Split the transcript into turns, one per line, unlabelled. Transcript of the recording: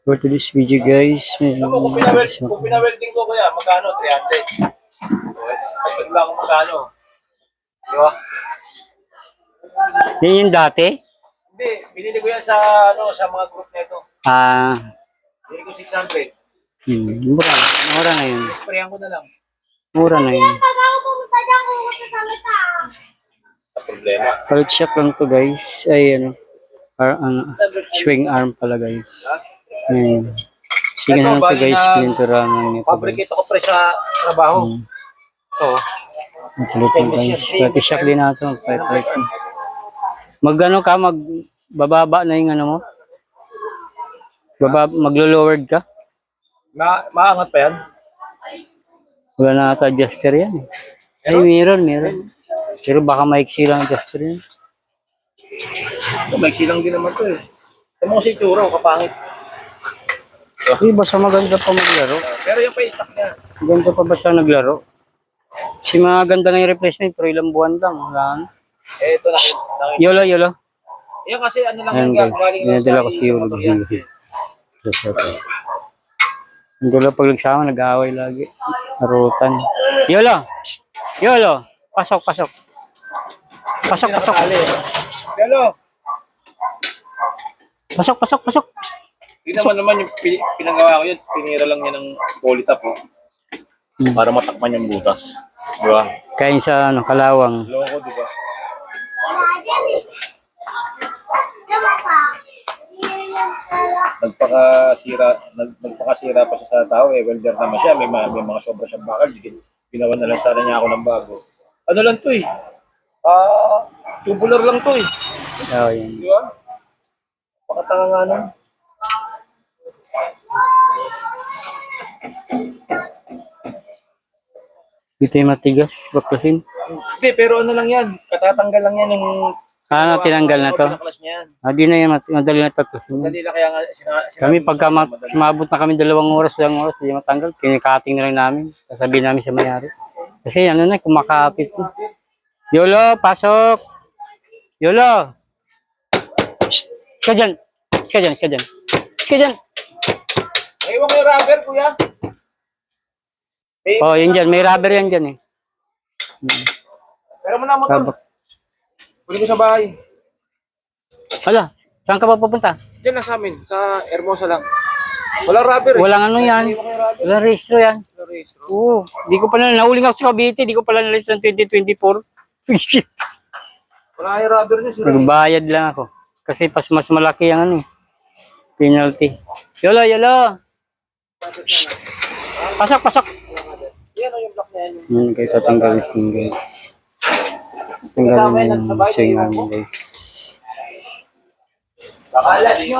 For today's video guys,
Alam mo, kung pinawelding ko kaya, magkano? 300. Kapag lang kung magkano. Di ba?
yan yung dati?
Hindi, binili ko yan sa, sa mga group na ito. Binili ko 600.
Mura na yun.
Sprayan ko na lang.
Mura na yun.
Pag ako pumunta dyan, kukuha sa mata.
Sa problema.
Palit shock lang to guys. Ay swing arm pala guys. Ayan. Sige na lang to guys, pininturahan lang nito
Fabricate
guys.
ako pre sa trabaho. Ito.
Palit lang guys. Palit shock din natin. Palit. Mag-ano ka, magbababa na yung ano mo? Maglo-lowered ka?
Maangat pa yan?
Wala na ata adjuster yan. Ay, meron. Pero baka maiksi lang adjuster yan.
May silang din naman to eh. Ito mo kasi itsura, kapangit.
Ay, basta maganda pa maglaro.
Pero yung pa stock niya.
Maganda pa ba siya naglaro? Si maganda na yung replacement, pero ilang buwan lang. Wala na.
Eh, ito na.
Yolo.
Yan kasi ano lang
Ayan
yung
guys,
galing lang
dinadala ko
sa
si
isang
Yolo.
motor yan.
Hindi lang pag nagsama, nag-aaway lagi. Narutan. Yolo! Psst! Yolo! Pasok. Pasok.
Hello.
Pasok. Psst!
Tingnan mo naman yung pinagawa ko yun. Pinira lang niya ng polytap oh. Para matakpan yung butas. Di ba?
Kain sa Kalawang.
Loko, di ba? Nagpakasira pa siya sa tao eh. Welder naman siya. May mga sobra siyang bakal. Ginawa na lang sana niya ako ng bago. Ano lang to eh. Tubular lang to eh.
Oo, yan.
Di ba? Pakatanga nga nun.
Dito yung matigas, baklasin.
Hindi, pero ano lang yan. Katatanggal lang yan yung...
Tinanggal na to?
Pinaklas niya yan.
Di na yan, madali na tapusin.
Madali lang kaya nga
Kami pagka sumabot na kami 2 oras, di matanggal, kinikating na lang namin. Sasabihin namin sa mayari. Kasi kumakapit. Yolo, pasok! Yolo! Shh! Iska dyan!
Ewan kayo rubber, kuya.
Oh, yan dyan. May rubber yan dyan eh.
Pero mo na motor. Huli ko sa bahay.
Hala, saan ka ba pupunta?
Diyan lang sa amin, sa Hermosa lang. Wala rubber eh.
Walang ano yan. Walang registro yan.
Wala registro.
Oo. Di ko pala, nahuling ako sa Cavite. Di ko pala nalis ng 2024.
Wala yung rubber niya.
Nagbayad lang ako. Kasi mas malaki ang penalty. Yolo! Shh. Pasok!
Yan o yung block na yan.
Kayo tatanggalin sting guys. Tanggalin yung swing arm guys.
Bakalat nyo.